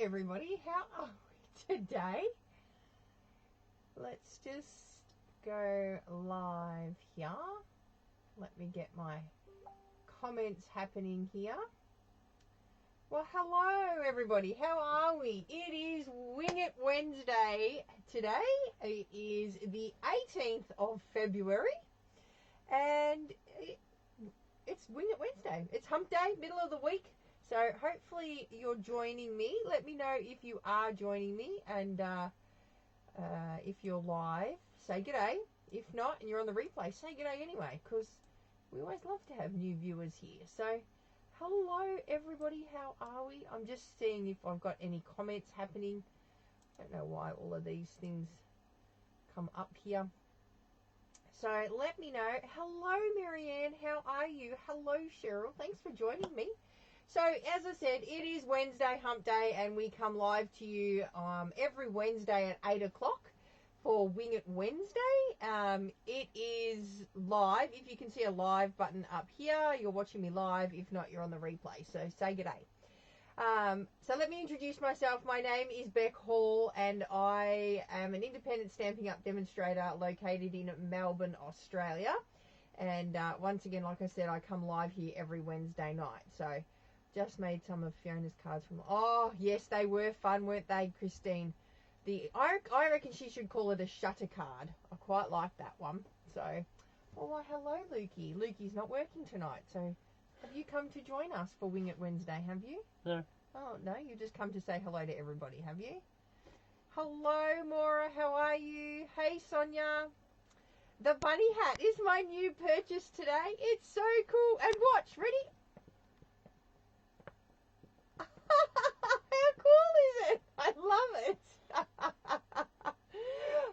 everybody. How are we today? Let's just go live here. Let me get my comments happening here. Well, hello everybody. How are we? It is Wing It Wednesday today. It is the 18th of February and it's Wing It Wednesday. It's hump day, middle of the week. So hopefully you're joining me. Let me know if you are joining me, and if you're live, say g'day. If not, and you're on the replay, say g'day anyway, because we always love to have new viewers here. So hello everybody, how are we? I'm just seeing if I've got any comments happening. I don't know why all of these things come up here. So let me know. Hello Marianne, how are you? Hello Cheryl, thanks for joining me. So as I said, it is Wednesday hump day, and we come live to you every Wednesday at 8 o'clock for Wing It Wednesday. It is live. If you can see a live button up here, you're watching me live. If not, you're on the replay. So say g'day. So let me introduce myself. My name is Beck Hall, and I am an independent Stampin' Up! Demonstrator located in Melbourne, Australia. And once again, like I said, I come live here every Wednesday night. So just made some of Fiona's cards from... Oh, yes, they were fun, weren't they, Christine? I reckon she should call it a shutter card. I quite like that one. So, oh, well, hello, Lukey. Lukey's not working tonight, so have you come to join us for Wing It Wednesday, have you? No. Oh, no, you just come to say hello to everybody, have you? Hello, Maura, how are you? Hey, Sonia. The bunny hat is my new purchase today. It's so cool. And watch, ready? How cool is it? I love it.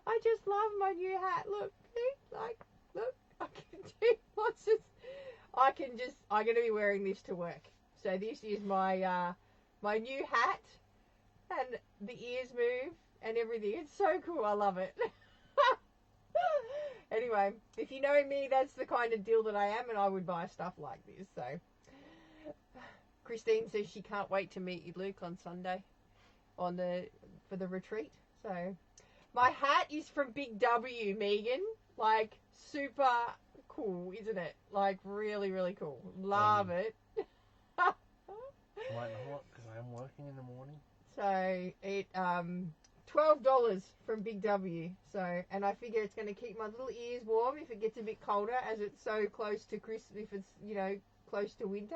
I just love my new hat. Look, look, I can do lots of... I'm going to be wearing this to work. So this is my my new hat, and the ears move and everything. It's so cool. I love it. Anyway, if you know me, that's the kind of deal that I am, and I would buy stuff like this. So Christine says she can't wait to meet you, Luke, on Sunday for the retreat. So my hat is from Big W, Megan. Like, super cool, isn't it? Like, really, really cool. Love it. Might not, because I am working in the morning. So it $12 from Big W. So, and I figure it's going to keep my little ears warm if it gets a bit colder, as it's so close to Christmas, if it's, you know, close to winter.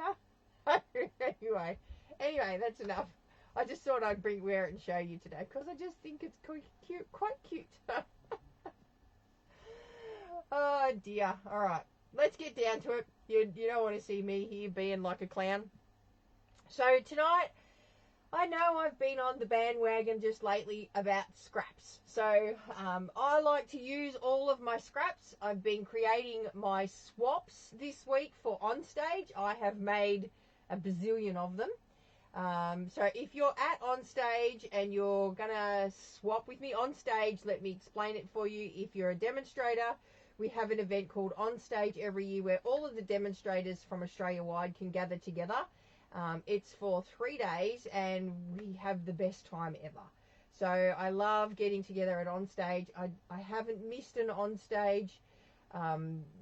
Anyway, that's enough. I just thought I'd wear it and show you today, because I just think it's quite cute. Oh dear. All right, let's get down to it. You don't want to see me here being like a clown. So tonight, I know I've been on the bandwagon just lately about scraps. So I like to use all of my scraps. I've been creating my swaps this week for Onstage. I have made a bazillion of them. So if you're at Onstage and you're gonna swap with me on stage, let me explain it for you. If you're a demonstrator, we have an event called Onstage every year where all of the demonstrators from Australia-wide can gather together. It's for 3 days, and we have the best time ever. So I love getting together at Onstage. I haven't missed an Onstage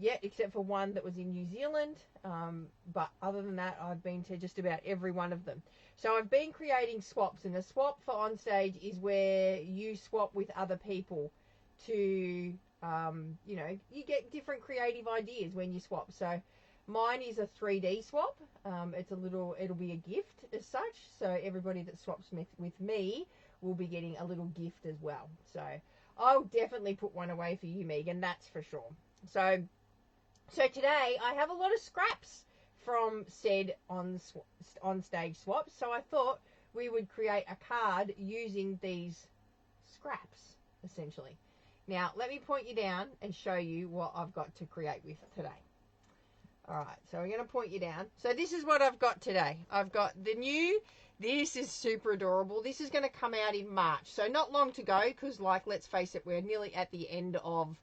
yet, except for one that was in New Zealand. But other than that, I've been to just about every one of them. So I've been creating swaps, and a swap for Onstage is where you swap with other people to, you know, you get different creative ideas when you swap. So mine is a 3D swap. It'll be a gift as such. So everybody that swaps with me will be getting a little gift as well. So I'll definitely put one away for you, Megan, that's for sure. So today I have a lot of scraps from said on stage swaps. So I thought we would create a card using these scraps, essentially. Now, let me point you down and show you what I've got to create with today. All right, so we're going to point you down. So this is what I've got today. I've got the new, this is super adorable. This is going to come out in March. So not long to go, because, like, let's face it, we're nearly at the end of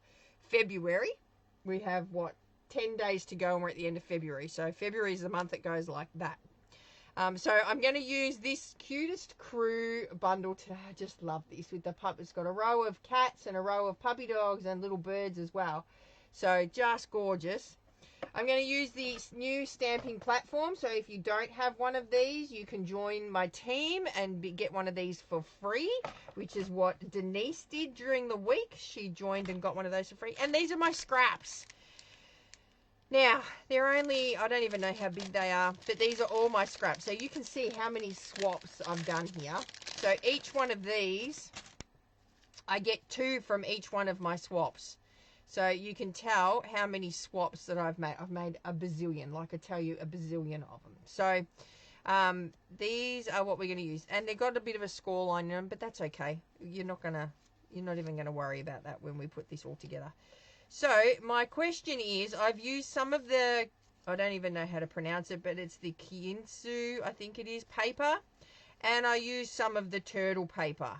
February. We have, what, 10 days to go, and we're at the end of February. So February is the month that goes like that. So I'm going to use this Cutest Crew bundle today. I just love this with the pup. It's got a row of cats and a row of puppy dogs and little birds as well. So just gorgeous. I'm going to use the new stamping platform. So if you don't have one of these, you can join my team and get one of these for free, which is what Denise did during the week. She joined and got one of those for free. And these are my scraps. Now, they're only, I don't even know how big they are, but these are all my scraps. So you can see how many swaps I've done here. So each one of these, I get 2 from each one of my swaps. So you can tell how many swaps that I've made. I've made a bazillion, like I tell you, a bazillion of them. So these are what we're going to use. And they've got a bit of a score line in them, but that's okay. You're not even going to worry about that when we put this all together. So my question is, I've used some of the, I don't even know how to pronounce it, but it's the Kiinsu, I think it is, paper. And I used some of the turtle paper.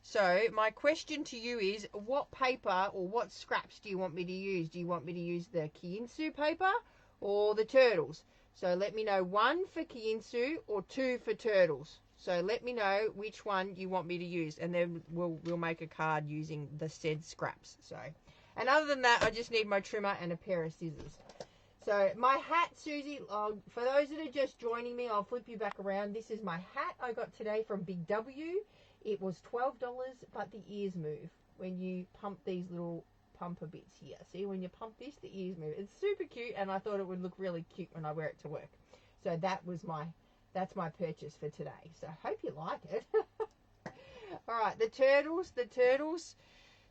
So my question to you is, what paper or what scraps do you want me to use? Do you want me to use the Kiinsu paper or the turtles? So let me know 1 for Kiinsu or 2 for turtles. So let me know which one you want me to use, and then we'll make a card using the said scraps. So. And other than that, I just need my trimmer and a pair of scissors. So my hat, Susie, for those that are just joining me, I'll flip you back around. This is my hat I got today from Big W. It was $12, but the ears move when you pump these little pumper bits here. See, when you pump this, the ears move. It's super cute, and I thought it would look really cute when I wear it to work. So that's my purchase for today. So I hope you like it. All right, the turtles.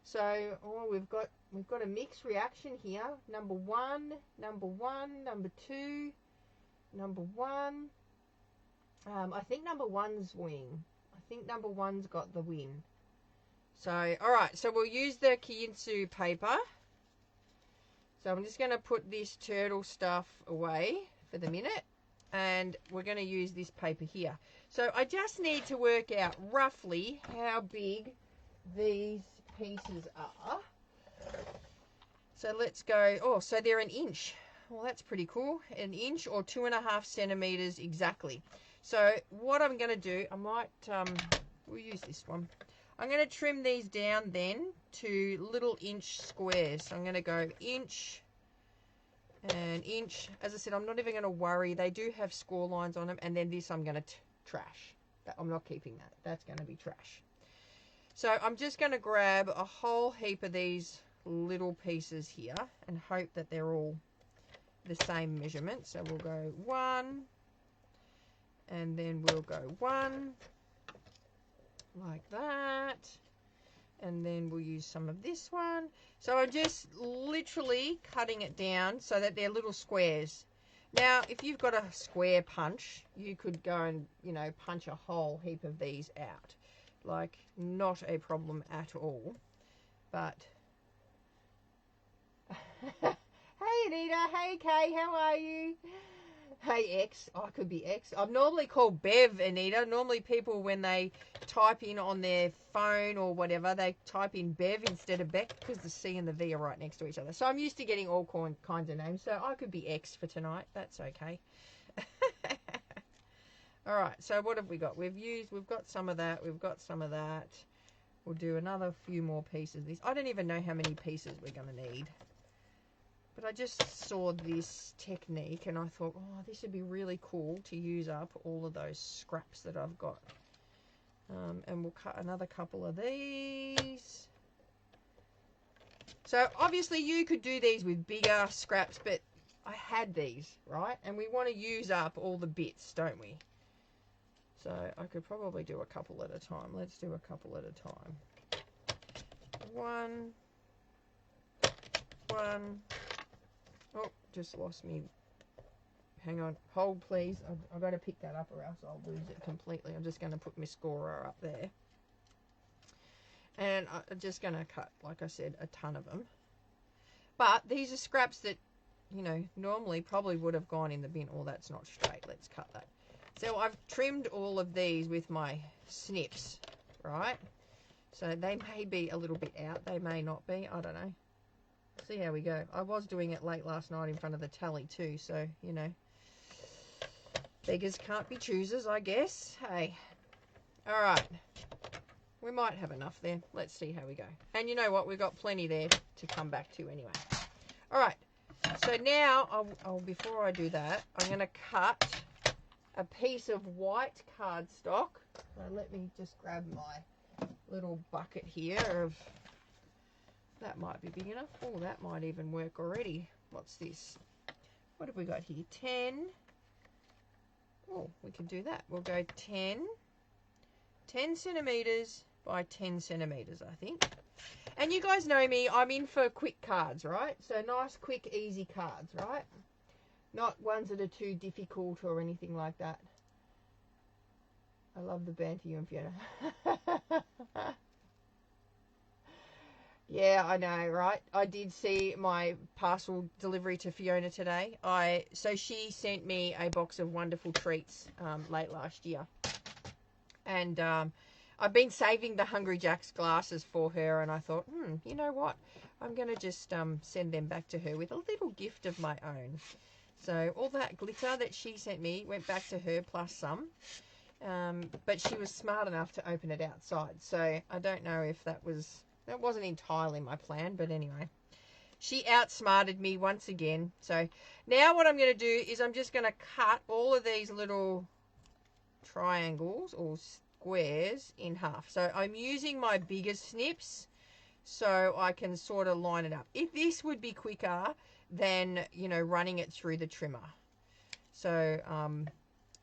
So, we've got a mixed reaction here. Number 1, number 2, number 1. I think number 1's wing. I think number 1's got the win. So, all right. So we'll use the Kiinsu paper. So I'm just going to put this turtle stuff away for the minute, and we're going to use this paper here. So I just need to work out roughly how big these pieces are. So let's go, so they're 1 inch. Well, that's pretty cool. 1 inch or 2.5 centimeters exactly. So what I'm going to do, I might, we'll use this one. I'm going to trim these down then to little inch squares. So I'm going to go inch and inch. As I said, I'm not even going to worry. They do have score lines on them. And then this I'm going to trash. I'm not keeping that. That's going to be trash. So I'm just going to grab a whole heap of these little pieces here and hope that they're all the same measurement. So we'll go 1, and then we'll go 1 like that, and then we'll use some of this one. So I'm just literally cutting it down so that they're little squares. Now, if you've got a square punch, you could go and, punch a whole heap of these out. Like, not a problem at all. But hey Anita, hey Kay, how are you? Hey X, I could be X. I'm normally called Bev, Anita. Normally people, when they type in on their phone or whatever, they type in Bev instead of Beck because the C and the V are right next to each other. So I'm used to getting all kinds of names. So I could be X for tonight. That's okay. All right, so what have we got? We've got some of that. We've got some of that. We'll do another few more pieces of this. I don't even know how many pieces we're going to need. But I just saw this technique and I thought, this would be really cool to use up all of those scraps that I've got. And we'll cut another couple of these. So obviously you could do these with bigger scraps, but I had these, right? And we want to use up all the bits, don't we? So I could probably do a couple at a time. Let's do a couple at a time. 1. Oh, just lost me. Hang on. Hold, please. I've got to pick that up or else I'll lose it completely. I'm just going to put my scorer up there. And I'm just going to cut, like I said, a ton of them. But these are scraps that, normally probably would have gone in the bin. Oh, that's not straight. Let's cut that. So I've trimmed all of these with my snips, right? So they may be a little bit out. They may not be. I don't know. See how we go. I was doing it late last night in front of the tally too, so, Beggars can't be choosers, I guess. Hey. All right. We might have enough there. Let's see how we go. And you know what? We've got plenty there to come back to anyway. All right. So now, before I do that, I'm going to cut a piece of white cardstock. So let me just grab my little bucket here of... That might be big enough. Oh, that might even work already. What's this? What have we got here? 10. Oh, we can do that. We'll go 10 centimeters by 10 centimeters, I think. And you guys know me, I'm in for quick cards, right? So nice, quick, easy cards, right? Not ones that are too difficult or anything like that. I love the banter, you and Fiona. Yeah, I know, right? I did see my parcel delivery to Fiona today. So she sent me a box of wonderful treats late last year. And I've been saving the Hungry Jack's glasses for her, and I thought, you know what? I'm going to just send them back to her with a little gift of my own. So all that glitter that she sent me went back to her, plus some. But she was smart enough to open it outside. So I don't know if that wasn't entirely my plan, but anyway. She outsmarted me once again. So now what I'm going to do is I'm just going to cut all of these little triangles or squares in half. So I'm using my bigger snips so I can sort of line it up. If this would be quicker than, running it through the trimmer. So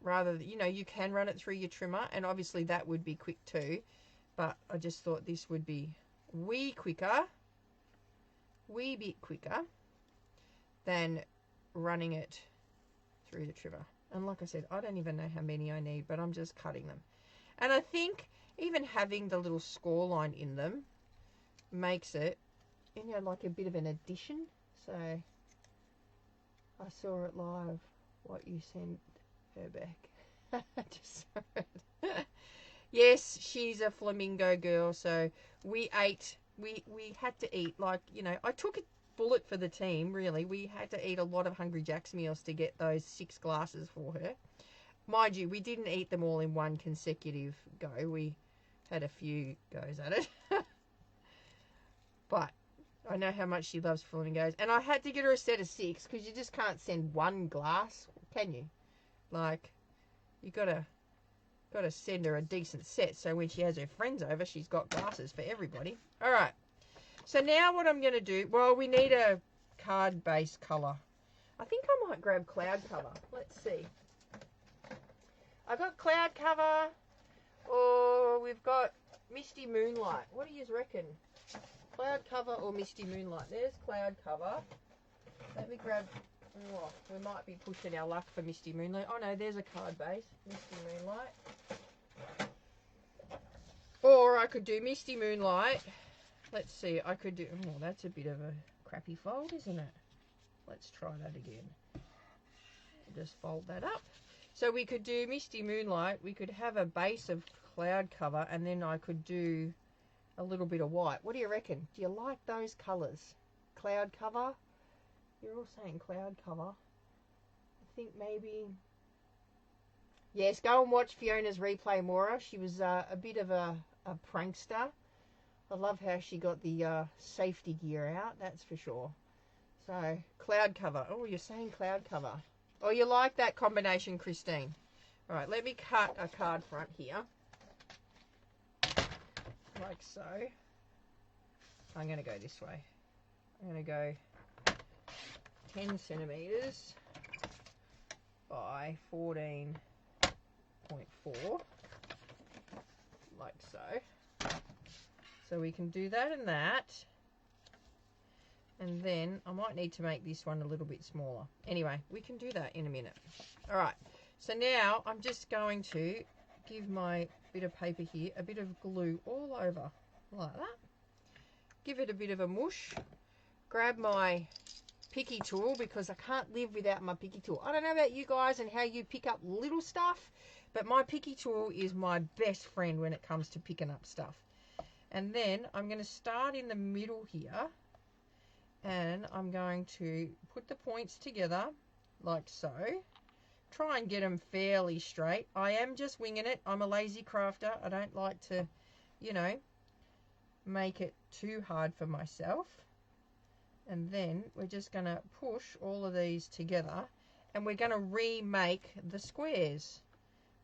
rather, you can run it through your trimmer, and obviously that would be quick too. But I just thought this would be wee bit quicker than running it through the trimmer. And like I said, I don't even know how many I need, but I'm just cutting them. And I think even having the little score line in them makes it, like a bit of an addition. So I saw it live, what you sent her back. Just saw it. Yes, she's a flamingo girl, so we had to eat, I took a bullet for the team, really. We had to eat a lot of Hungry Jack's meals to get those 6 glasses for her. Mind you, we didn't eat them all in one consecutive go. We had a few goes at it. But I know how much she loves flamingos. And I had to get her a set of 6, because you just can't send one glass, can you? You gotta send her a decent set, so when she has her friends over, she's got glasses for everybody. All right. So now what I'm going to do, well, we need a card-based colour. I think I might grab cloud cover. Let's see. I got cloud cover, or we've got misty moonlight. What do you reckon? Cloud cover or misty moonlight? There's cloud cover. Let me grab... Oh, we might be pushing our luck for misty moonlight. Oh no, there's a card base. Misty moonlight. Or I could do misty moonlight. Let's see, I could do... Oh, that's a bit of a crappy fold, isn't it? Let's try that again. Just fold that up. So we could do misty moonlight. We could have a base of cloud cover, and then I could do a little bit of white. What do you reckon? Do you like those colours? Cloud cover? You're all saying cloud cover. I think maybe... Yes, go and watch Fiona's replay, Maura. She was a bit of a prankster. I love how she got the safety gear out, that's for sure. So, cloud cover. Oh, you're saying cloud cover. Oh, you like that combination, Christine. All right, let me cut a card front here. Like so. I'm going to go this way. I'm going to go 10 centimeters by 14.4, like so. So we can do that and that. And then I might need to make this one a little bit smaller. Anyway, we can do that in a minute. All right, so now I'm just going to give my bit of paper here a bit of glue all over, like that. Give it a bit of a mush. Grab my picky tool, because I can't live without my picky tool. I don't know about you guys and how you pick up little stuff, but my picky tool is my best friend when it comes to picking up stuff. And then I'm going to start in the middle here, and I'm going to put the points together like so. try and get them fairly straight. I am just winging it. I'm a lazy crafter. I don't like to, you know, make it too hard for myself. And then we're just going to push all of these together, and we're going to remake the squares,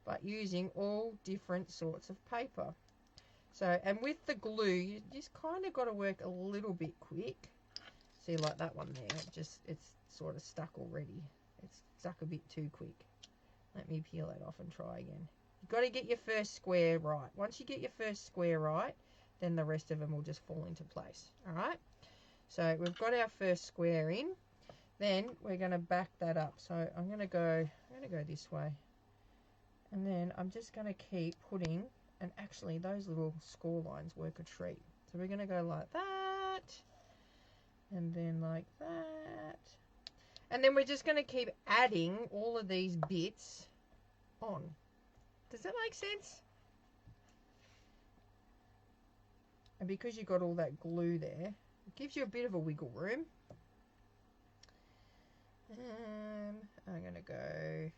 but using all different sorts of paper. So, and with the glue, you just kind of got to work a little bit quick. See, like that one there, it's sort of stuck already. It's stuck a bit too quick. Let me peel that off and try again. You've got to get your first square right. Once you get your first square right, then the rest of them will just fall into place. All right? So we've got our first square in. Then we're going to back that up. So I'm going to go this way. And then I'm just going to keep putting, and actually those little score lines work a treat. So we're going to go like that, and then like that. And then we're just going to keep adding all of these bits on. Does that make sense? And because you've got all that glue there, it gives you a bit of a wiggle room. And I'm going to go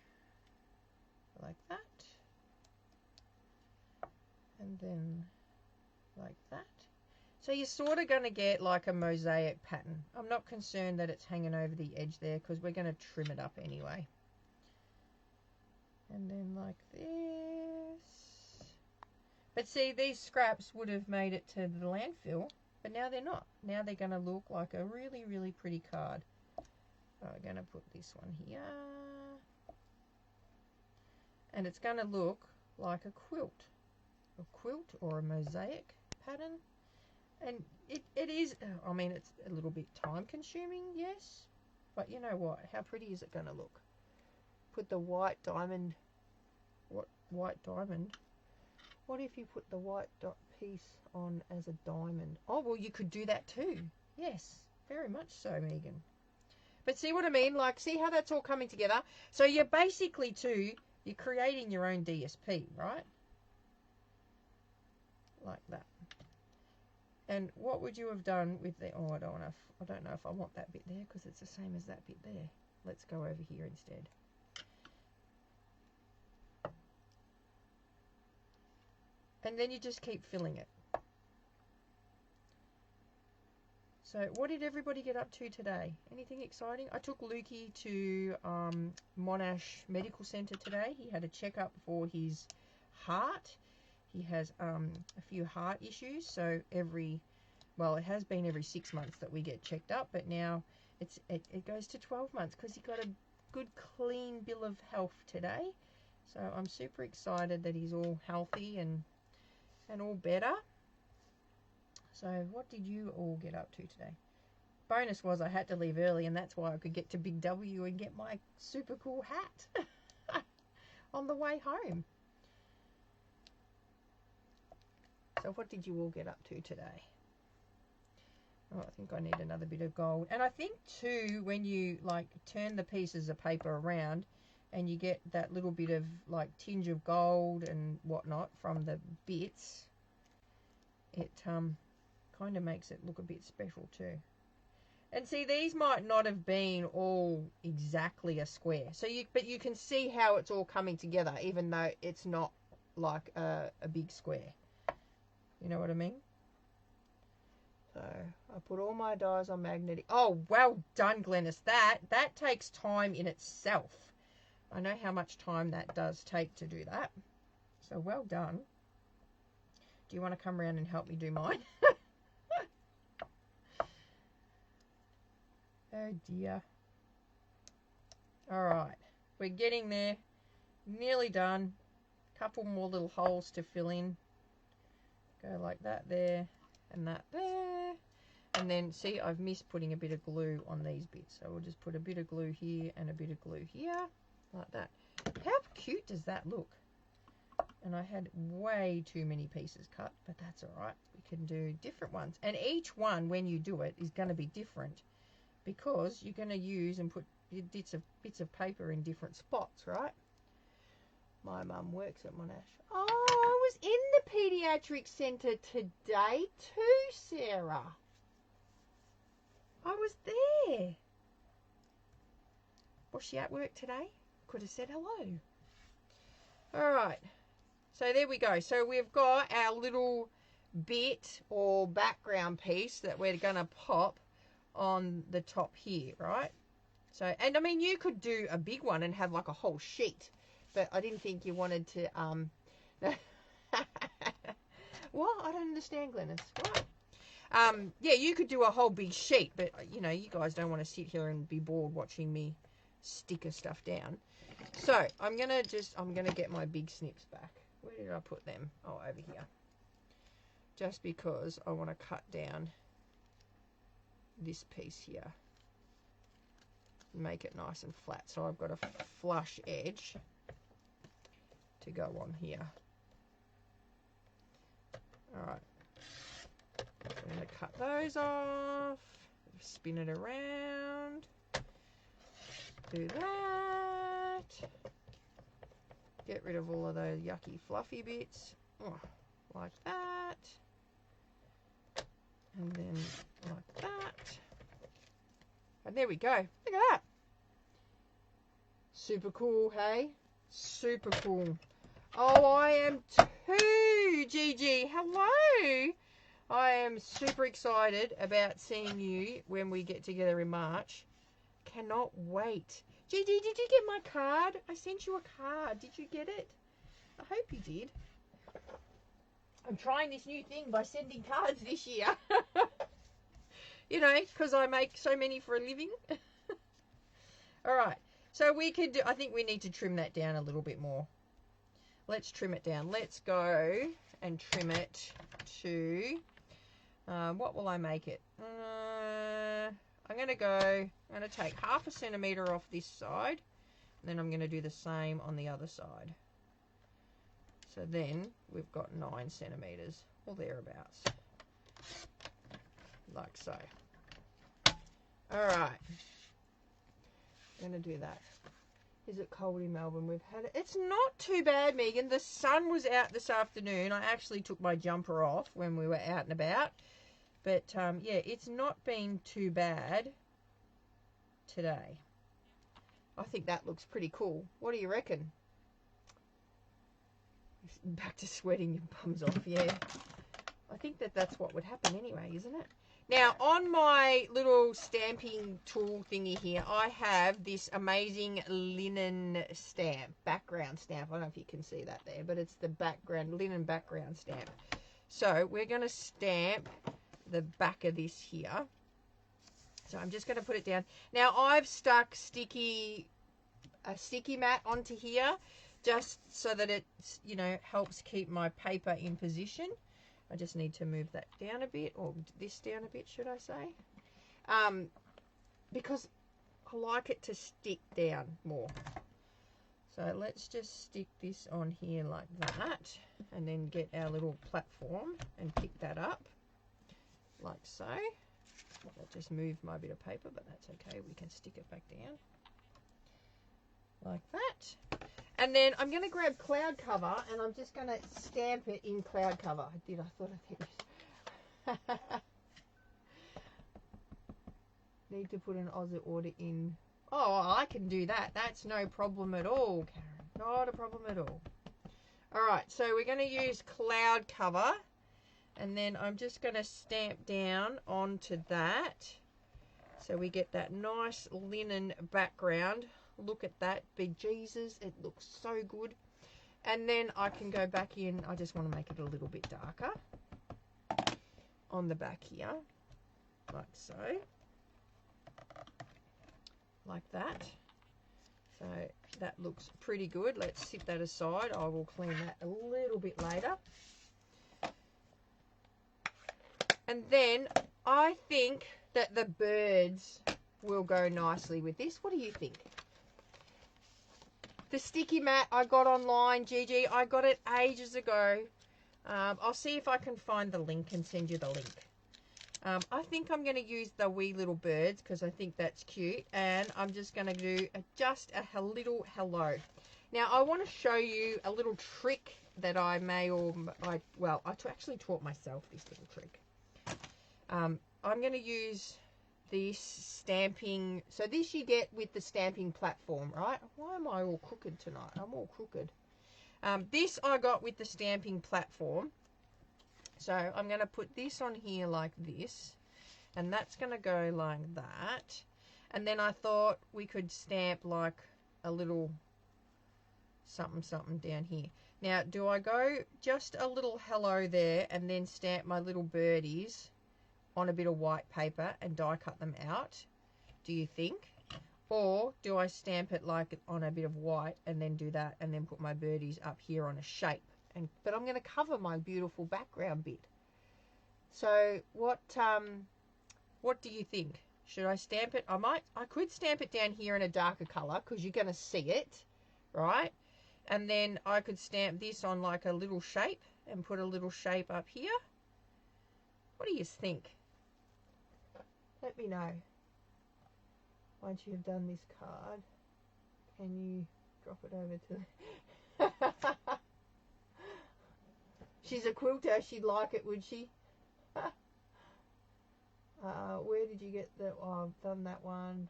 like that. And then like that. So you're sort of going to get like a mosaic pattern. I'm not concerned that it's hanging over the edge there because we're going to trim it up anyway. And then like this. But see, these scraps would have made it to the landfill, but now they're not. Now they're going to look like a really, really pretty card. So I'm going to put this one here. And it's going to look like a quilt. A quilt or a mosaic pattern. And it is, I mean, it's a little bit time consuming, yes. But you know what? How pretty is it going to look? Put the white diamond. What white diamond? What if you put the white piece on as a diamond? Oh, well, you could do that too. Yes, very much so, Megan. But see what I mean? Like, see how that's all coming together? So you're basically you're creating your own DSP, right? Like that. And what would you have done with the, oh, I don't know if I want that bit there because it's the same as that bit there. Let's go over here instead. And then you just keep filling it. So what did everybody get up to today? Anything exciting? I took Lukey to Monash Medical Centre today. He had a checkup for his heart. He has a few heart issues, so it has been every 6 months that we get checked up, but now it goes to 12 months because he got a good clean bill of health today. So I'm super excited that he's all healthy and all better. So what did you all get up to today? Bonus was I had to leave early, and that's why I could get to Big W and get my super cool hat on the way home. So what did you all get up to today? Oh, I think I need another bit of gold. And I think too, when you like turn the pieces of paper around and you get that little bit of like tinge of gold and whatnot from the bits, it kind of makes it look a bit special too. And see, these might not have been all exactly a square. So but you can see how it's all coming together, even though it's not like a big square. You know what I mean? So I put all my dies on magnetic. Oh, well done, Glennis. That takes time in itself. I know how much time that does take to do that. So well done. Do you want to come around and help me do mine? Oh dear. All right, we're getting there. Nearly done. Couple more little holes to fill in. Go like that there and that there. And then see, I've missed putting a bit of glue on these bits. So we'll just put a bit of glue here and a bit of glue here. Like that. How cute does that look? And I had way too many pieces cut, but that's all right. We can do different ones. And each one, when you do it, is going to be different because you're going to use and put bits of paper in different spots, right? My mum works at Monash. Oh, I was in the paediatric centre today too, Sarah. I was there. Was she at work today? could have said hello. All right. So there we go. So we've got our little bit or background piece that we're going to pop on the top here, right? So, and I mean, you could do a big one and have like a whole sheet, but I didn't think you wanted to, what? I don't understand, Glennis. What? Yeah, you could do a whole big sheet, but you know, you guys don't want to sit here and be bored watching me sticker stuff down. So I'm gonna get my big snips back. Where did I put them? Oh, over here. Just because I want to cut down this piece here. Make it nice and flat. So I've got a flush edge to go on here. Alright. I'm going to cut those off. Spin it around. Do that. Get rid of all of those yucky fluffy bits. Oh, like that. And then like that. And there we go. Look at that. Super cool, hey? Super cool. Oh, I am too, Gigi. Hello. I am super excited about seeing you when we get together in March. Cannot wait. Gigi, did you get my card? I sent you a card. Did you get it? I hope you did. I'm trying this new thing by sending cards this year. You know, because I make so many for a living. All right. So we could do, I think we need to trim that down a little bit more. Let's trim it down. Let's go and trim it to, what will I make it? I'm going to take 0.5 centimetre off this side. And then I'm going to do the same on the other side. So then we've got 9 centimetres or thereabouts. Like so. Alright. I'm going to do that. Is it cold in Melbourne? We've had it. It's not too bad, Megan. The sun was out this afternoon. I actually took my jumper off when we were out and about. But, yeah, it's not been too bad today. I think that looks pretty cool. What do you reckon? Back to sweating your bums off, yeah. I think that's what would happen anyway, isn't it? Now, on my little stamping tool thingy here, I have this amazing linen stamp, background stamp. I don't know if you can see that there, but it's the linen background stamp. So, we're going to stamp the back of this here. So, I'm just going to put it down. Now, I've stuck a sticky mat onto here, just so that it, you know, helps keep my paper in position. I just need to move that down a bit, or this down a bit, should I say? Because I like it to stick down more. So let's just stick this on here like that, and then get our little platform and pick that up, like so. I'll just move my bit of paper, but that's okay. We can stick it back down, like that. And then I'm going to grab cloud cover, and I'm just going to stamp it in cloud cover. I thought I did this. Need to put an Aussie order in. Oh, I can do that. That's no problem at all, Karen. Not a problem at all. All right, so we're going to use cloud cover, and then I'm just going to stamp down onto that. So we get that nice linen background. Look at that, big Jesus, it looks so good. And then I can go back in, I just want to make it a little bit darker on the back here, like so, like that. So that looks pretty good. Let's sit that aside. I will clean that a little bit later. And then I think that the birds will go nicely with this. What do you think? The sticky mat I got online, Gigi, I got it ages ago. I'll see if I can find the link and send you the link. I think I'm going to use the wee little birds because I think that's cute. And I'm just going to do just a little hello. Now, I want to show you a little trick that I actually taught myself this little trick. I'm going to use this stamping. So this you get with the stamping platform, right? Why am I all crooked tonight? I'm all crooked. This I got with the stamping platform. So I'm going to put this on here like this. And that's going to go like that. And then I thought we could stamp like a little something something down here. Now, do I go just a little hello there and then stamp my little birdies on a bit of white paper and die cut them out? Do you think? Or do I stamp it like on a bit of white and then do that and then put my birdies up here on a shape? But I'm going to cover my beautiful background bit. So what do you think? Should I stamp it? I could stamp it down here in a darker color because you're going to see it, right? And then I could stamp this on like a little shape and put a little shape up here. What do you think? Let me know. Once you've done this card, can you drop it over to... She's a quilter. She'd like it, would she? Where did you get that? Oh, I've done that one.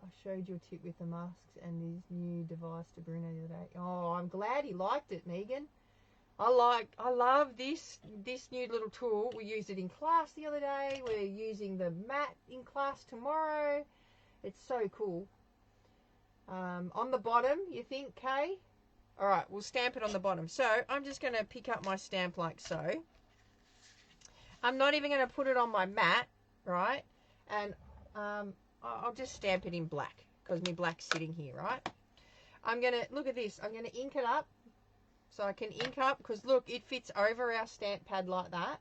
I showed you a tip with the masks and his new device to Bruno the other day. Oh, I'm glad he liked it, Megan. I love this new little tool. We used it in class the other day. We're using the mat in class tomorrow. It's so cool. On the bottom, you think, Kay? All right, we'll stamp it on the bottom. So I'm just going to pick up my stamp like so. I'm not even going to put it on my mat, right? And I'll just stamp it in black because my black's sitting here, right? I'm going to, look at this. I'm going to ink it up. So I can ink up because, look, it fits over our stamp pad like that,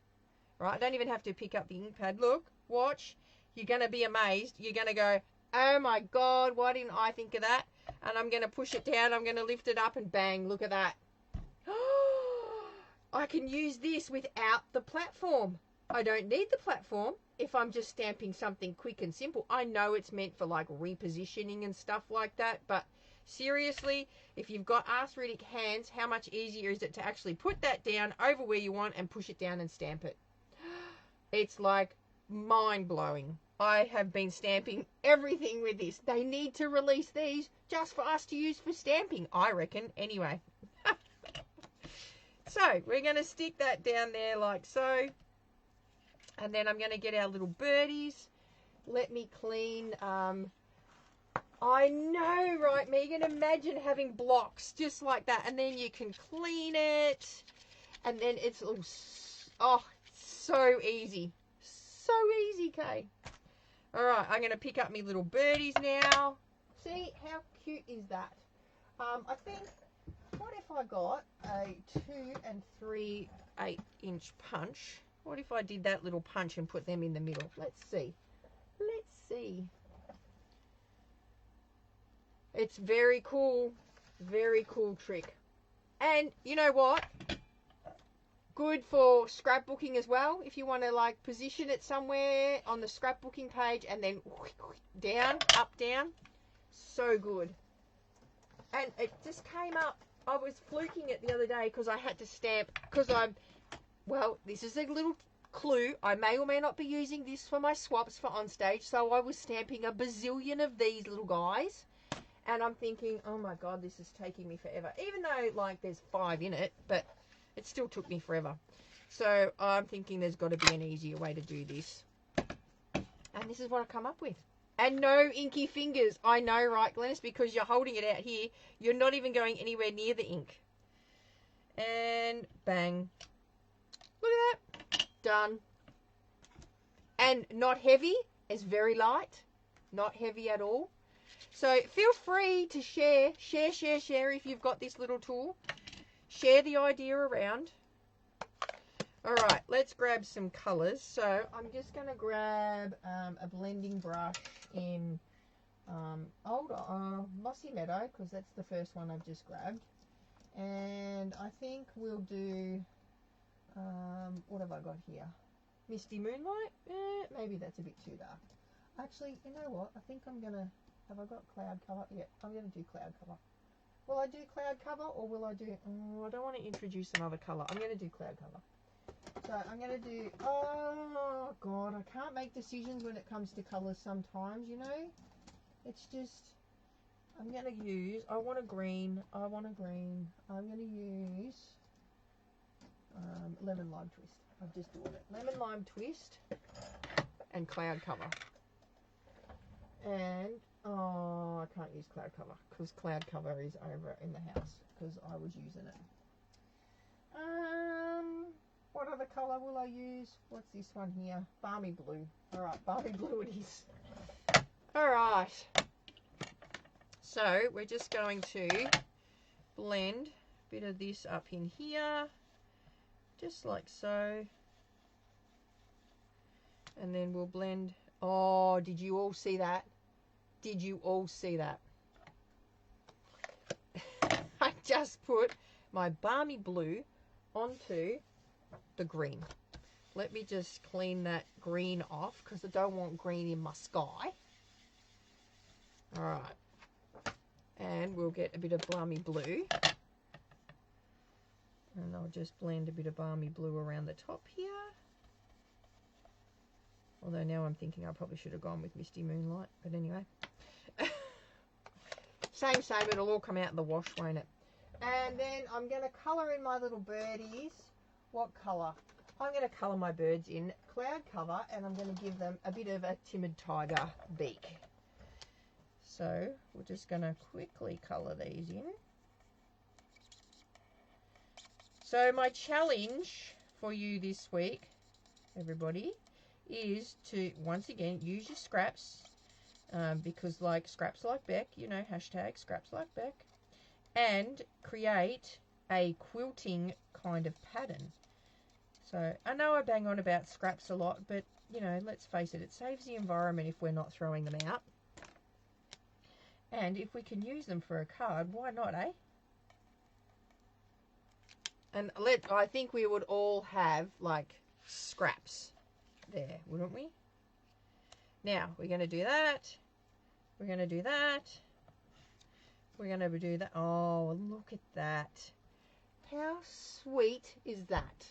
right? I don't even have to pick up the ink pad. Look, watch. You're going to be amazed. You're going to go, oh, my God, why didn't I think of that? And I'm going to push it down. I'm going to lift it up and bang, look at that. I can use this without the platform. I don't need the platform if I'm just stamping something quick and simple. I know it's meant for like repositioning and stuff like that, but seriously, if you've got arthritic hands, how much easier is it to actually put that down over where you want and push it down and stamp it? It's like mind-blowing. I have been stamping everything with this. They need to release these just for us to use for stamping, I reckon. Anyway. So, we're going to stick that down there like so. And then I'm going to get our little birdies. Let me clean. I know, right, Megan? Imagine having blocks just like that. And then you can clean it. And then it's all, oh, so easy. So easy, Kay. All right, I'm going to pick up my little birdies now. See, how cute is that? I think, what if I got a 2 and 3 8-inch punch? What if I did that little punch and put them in the middle? Let's see. Let's see. It's very cool. Very cool trick. And you know what? Good for scrapbooking as well. If you want to like position it somewhere on the scrapbooking page and then down, up, down. So good. And it just came up. I was fluking it the other day because I had to stamp. Because well, this is a little clue. I may or may not be using this for my swaps for on stage. So I was stamping a bazillion of these little guys. And I'm thinking, oh my God, this is taking me forever. Even though like there's 5 in it, but it still took me forever. So I'm thinking there's got to be an easier way to do this. And this is what I come up with. And no inky fingers. I know, right, Glennis? Because you're holding it out here. You're not even going anywhere near the ink. And bang. Look at that. Done. And not heavy. It's very light. Not heavy at all. So feel free to share if you've got this little tool. Share the idea around. All right, let's grab some colors. So I'm just going to grab a blending brush in Mossy Meadow, because that's the first one I've just grabbed. And I think we'll do, what have I got here? Misty Moonlight? Maybe that's a bit too dark. Actually, you know what? I think I'm going to, have I got cloud cover? Yeah, I'm going to do cloud cover. Will I do cloud cover or will I do... Oh, I don't want to introduce another colour. I'm going to do cloud cover. So I'm going to do, oh God, I can't make decisions when it comes to colours sometimes, you know. It's just, I'm going to use, I want a green. I'm going to use lemon lime twist. I've just bought it. Lemon lime twist and cloud cover. And, oh, I can't use cloud cover because cloud cover is over in the house because I was using it. What other colour will I use? What's this one here? Balmy blue. Alright, balmy blue it is. Alright. So, we're just going to blend a bit of this up in here. Just like so. And then we'll blend. Oh, did you all see that? Did you all see that? I just put my balmy blue onto the green. Let me just clean that green off because I don't want green in my sky. Alright. And we'll get a bit of balmy blue. And I'll just blend a bit of balmy blue around the top here. Although now I'm thinking I probably should have gone with Misty Moonlight. But anyway. Same, it'll all come out in the wash, won't it? And then I'm going to colour in my little birdies. What colour? I'm going to colour my birds in cloud cover and I'm going to give them a bit of a timid tiger beak. So we're just going to quickly colour these in. So my challenge for you this week, everybody, is to, once again, use your scraps. Because like Scraps Like Beck, you know, hashtag Scraps Like Beck. And create a quilting kind of pattern. So I know I bang on about scraps a lot, but you know, let's face it, it saves the environment if we're not throwing them out. And if we can use them for a card, why not, eh? And I think we would all have like scraps there, wouldn't we? Now we're going to do that. We're going to do that. We're going to do that. Oh, look at that. How sweet is that?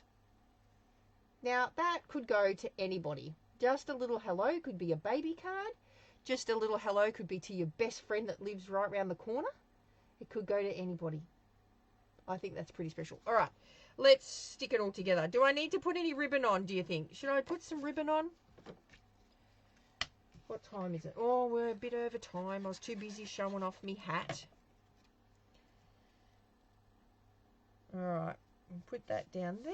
Now, that could go to anybody. Just a little hello could be a baby card. Just a little hello could be to your best friend that lives right around the corner. It could go to anybody. I think that's pretty special. All right, let's stick it all together. Do I need to put any ribbon on, do you think? Should I put some ribbon on? What time is it? Oh, we're a bit over time. I was too busy showing off me hat. All right, put that down there.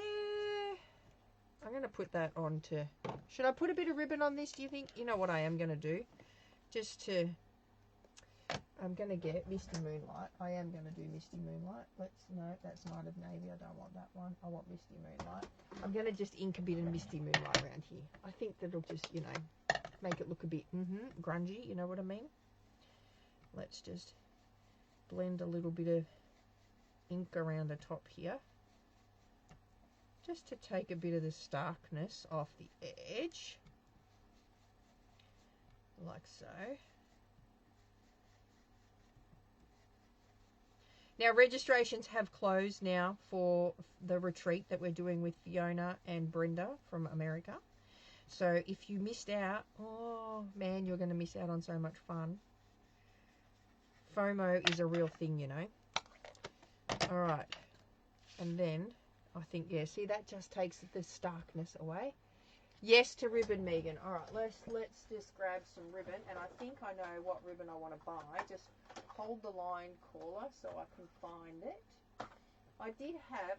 I'm going to put that on to... Should I put a bit of ribbon on this, do you think? You know what I am going to do? Just to... I'm going to get Misty Moonlight. I am going to do Misty Moonlight. No, that's Night of Navy. I don't want that one. I want Misty Moonlight. I'm going to just ink a bit of Misty Moonlight around here. I think that'll just, you know, make it look a bit grungy. You know what I mean? Let's just blend a little bit of ink around the top here. Just to take a bit of the starkness off the edge. Like so. Now, registrations have closed now for the retreat that we're doing with Fiona and Brenda from America. So if you missed out, oh man, you're going to miss out on so much fun. FOMO is a real thing, you know. All right. And then, I think, yeah, see, that just takes the starkness away. Yes to ribbon, Megan. All right, let's just grab some ribbon. And I think I know what ribbon I want to buy. Just hold the line, caller, so I can find it. I did have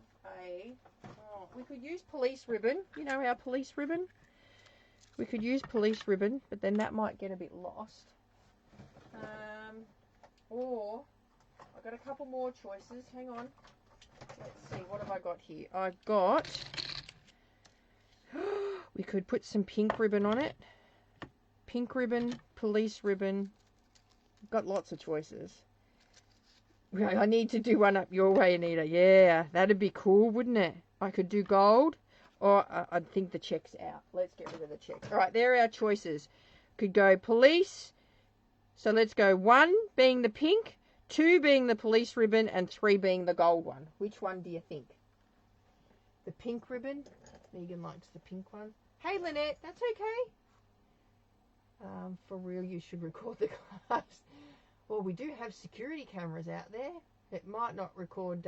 we could use police ribbon. You know our police ribbon? We could use police ribbon, but then that might get a bit lost. Or, I've got a couple more choices. Hang on. Let's see, what have I got here? I've got... we could put some pink ribbon on it. Pink ribbon, police ribbon. Got lots of choices. I need to do one up your way, Anita. Yeah, that'd be cool, wouldn't it? I could do gold, or I think the check's out. Let's get rid of the check. All right, there are our choices. Could go police. So let's go 1 being the pink, 2 being the police ribbon, and 3 being the gold one. Which one do you think? The pink ribbon Megan likes the pink one. Hey, Lynette, that's okay. For real, you should record the class. Well, we do have security cameras out there. It might not record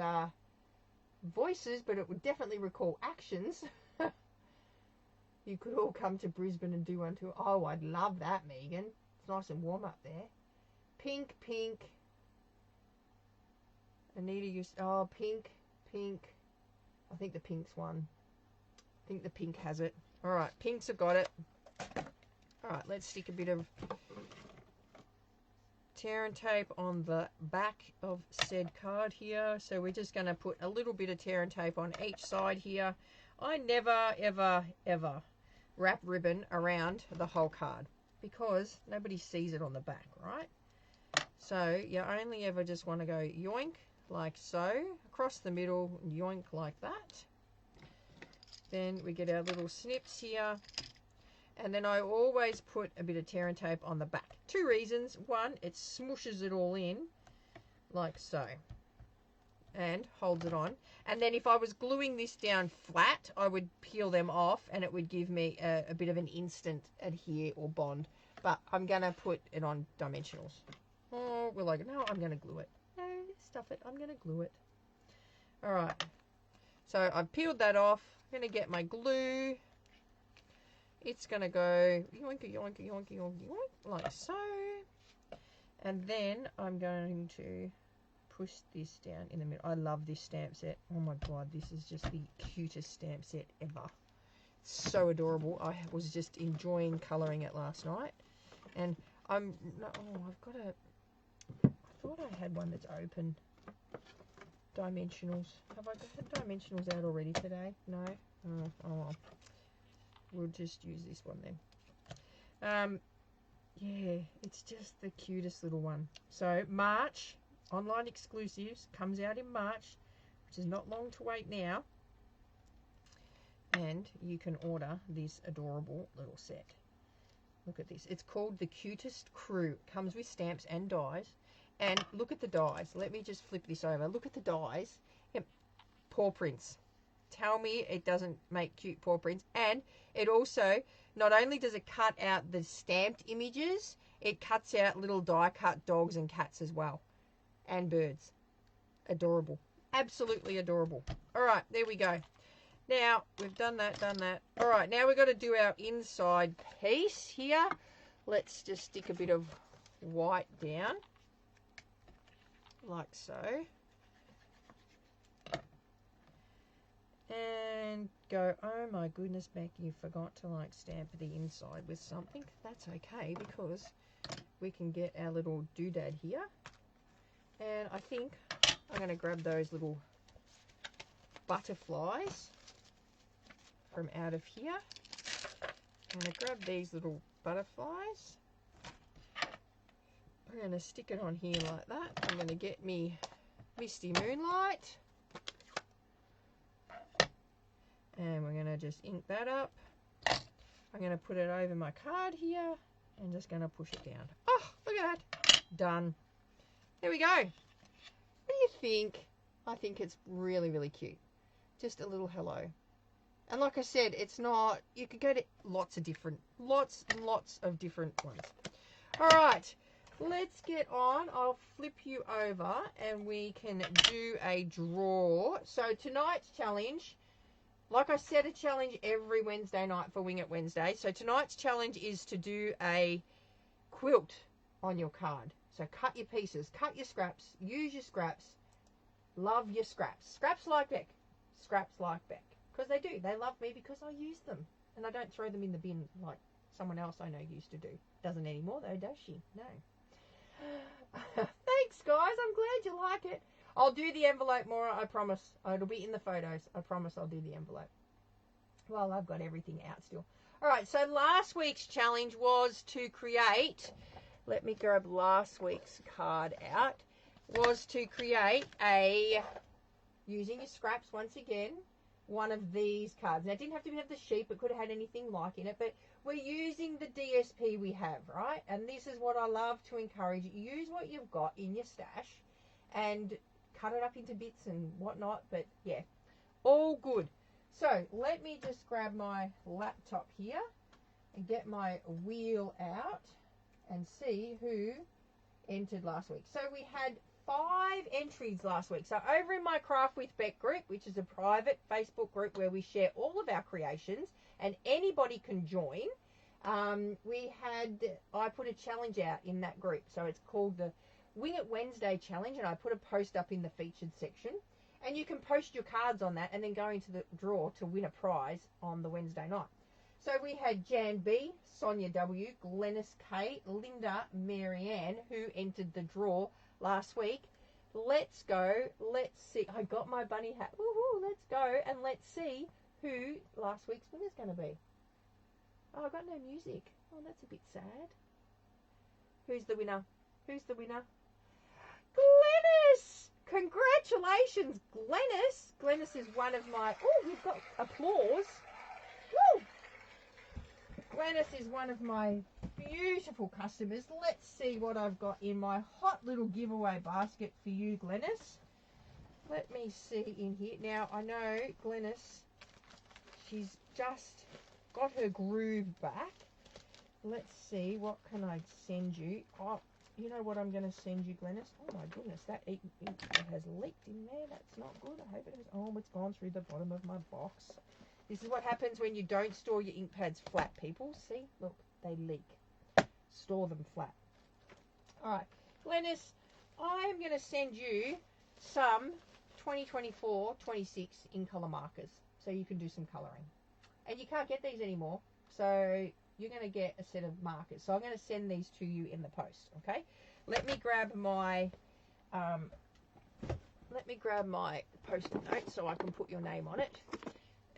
voices, but it would definitely record actions. You could all come to Brisbane and do one too. Oh, I'd love that, Megan. It's nice and warm up there. Pink, pink. Anita used... Oh, pink, pink. I think the pink's one. I think the pink has it. Alright, pinks have got it. Alright, let's stick a bit of tear and tape on the back of said card here. So we're just going to put a little bit of tear and tape on each side here. I never, ever, ever wrap ribbon around the whole card because nobody sees it on the back, right? So you only ever just want to go yoink like so, across the middle, yoink like that. Then we get our little snips here. And then I always put a bit of tear and tape on the back. Two reasons. One, it smooshes it all in, like so, and holds it on. And then if I was gluing this down flat, I would peel them off, and it would give me a bit of an instant adhere or bond. But I'm going to put it on dimensionals. Oh, we're like, no, I'm going to glue it. No, stuff it. I'm going to glue it. All right. So I've peeled that off. I'm going to get my glue. It's going to go yoink, yoink, yoink, yoink, yoink, like so. And then I'm going to push this down in the middle. I love this stamp set. Oh my God, this is just the cutest stamp set ever. So adorable. I was just enjoying colouring it last night. And I've got I thought I had one that's open. Dimensionals. Have I got dimensionals out already today? No? Oh well. We'll just use this one then. Yeah, it's just the cutest little one. So March, online exclusives, comes out in March, which is not long to wait now. And you can order this adorable little set. Look at this. It's called the Cutest Crew. It comes with stamps and dies. And look at the dies. Let me just flip this over. Look at the dies. Yep. Paw prints. Tell me it doesn't make cute paw prints. And it also, not only does it cut out the stamped images, it cuts out little die cut dogs and cats as well. And birds. Adorable. Absolutely adorable. Alright, there we go. Now, we've done that. Alright, now we've got to do our inside piece here. Let's just stick a bit of white down. Like so. And go, oh my goodness, Beck, you forgot to like stamp the inside with something. That's okay, because we can get our little doodad here. And I think I'm going to grab those little butterflies from out of here. I'm going to grab these little butterflies. I'm going to stick it on here like that. I'm going to get me Misty Moonlight. And we're going to just ink that up. I'm going to put it over my card here and just going to push it down. Oh, look at that. Done. There we go. What do you think? I think it's really, really cute. Just a little hello. And like I said, it's not, you could go to lots and lots of different ones. All right, let's get on. I'll flip you over and we can do a draw. So tonight's challenge, like I set a challenge every Wednesday night for Wing It Wednesday. So tonight's challenge is to do a quilt on your card. So cut your pieces, cut your scraps, use your scraps, love your scraps. Scraps like Beck. Scraps like Beck. Because they do. They love me because I use them. And I don't throw them in the bin like someone else I know used to do. Doesn't anymore though, does she? No. Thanks guys. I'm glad you like it. I'll do the envelope, Maura. I promise. It'll be in the photos. I promise I'll do the envelope. Well, I've got everything out still. Alright, so last week's challenge was to create... Let me grab last week's card out. Was to create a... Using your scraps once again. One of these cards. Now, it didn't have to have the sheep. It could have had anything like in it. But we're using the DSP we have, right? And this is what I love to encourage. Use what you've got in your stash and cut it up into bits and whatnot. But, yeah, all good. So let me just grab my laptop here and get my wheel out and see who entered last week. So we had 5 entries last week. So over in my Craft with Beck group, which is a private Facebook group where we share all of our creations and anybody can join, I put a challenge out in that group. So it's called the Wing It Wednesday challenge, and I put a post up in the featured section. And you can post your cards on that and then go into the draw to win a prize on the Wednesday night. So we had Jan B, Sonia W, Glennis K, Linda, Marianne, who entered the draw last week. Let's go. Let's see. I got my bunny hat. Woohoo, let's go. And let's see who last week's winner's going to be. Oh, I got no music. Oh, that's a bit sad. Who's the winner? Who's the winner? Glennis! Congratulations, Glennis. Glennis is one of my... Oh, we've got applause. Woo! Glennis is one of my beautiful customers. Let's see what I've got in my hot little giveaway basket for you, Glennis. Let me see in here. Now, I know Glennis, she's just got her groove back. Let's see, what can I send you? Oh, you know what I'm going to send you, Glennis? Oh my goodness, that ink has leaked in there. That's not good. I hope it has. Oh, it's gone through the bottom of my box. This is what happens when you don't store your ink pads flat, people. See, look, they leak. Store them flat. All right, Glennis, I am going to send you some 2024-26 in colour markers so you can do some colouring. And you can't get these anymore, so you're going to get a set of markers. So I'm going to send these to you in the post, okay? Let me grab my post-it note so I can put your name on it.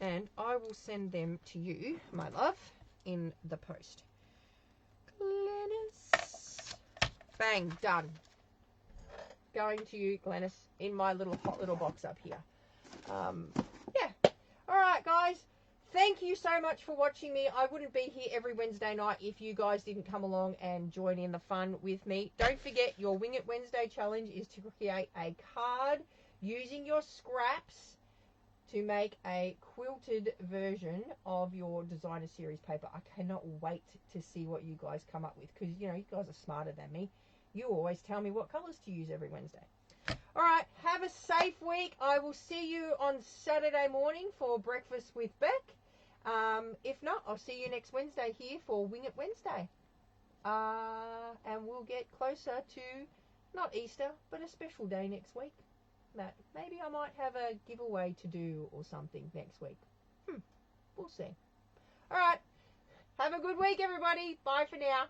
And I will send them to you, my love, in the post. Glennis. Bang, done. Going to you, Glennis, in my hot little box up here. Yeah. All right, guys. Thank you so much for watching me. I wouldn't be here every Wednesday night if you guys didn't come along and join in the fun with me. Don't forget, your Wing It Wednesday challenge is to create a card using your scraps to make a quilted version of your designer series paper. I cannot wait to see what you guys come up with, because, you know, you guys are smarter than me. You always tell me what colours to use every Wednesday. All right, have a safe week. I will see you on Saturday morning for Breakfast with Beck. If not, I'll see you next Wednesday here for Wing It Wednesday. And we'll get closer to, not Easter, but a special day next week. Maybe I might have a giveaway to do or something next week. We'll see. All right, have a good week, everybody. Bye for now.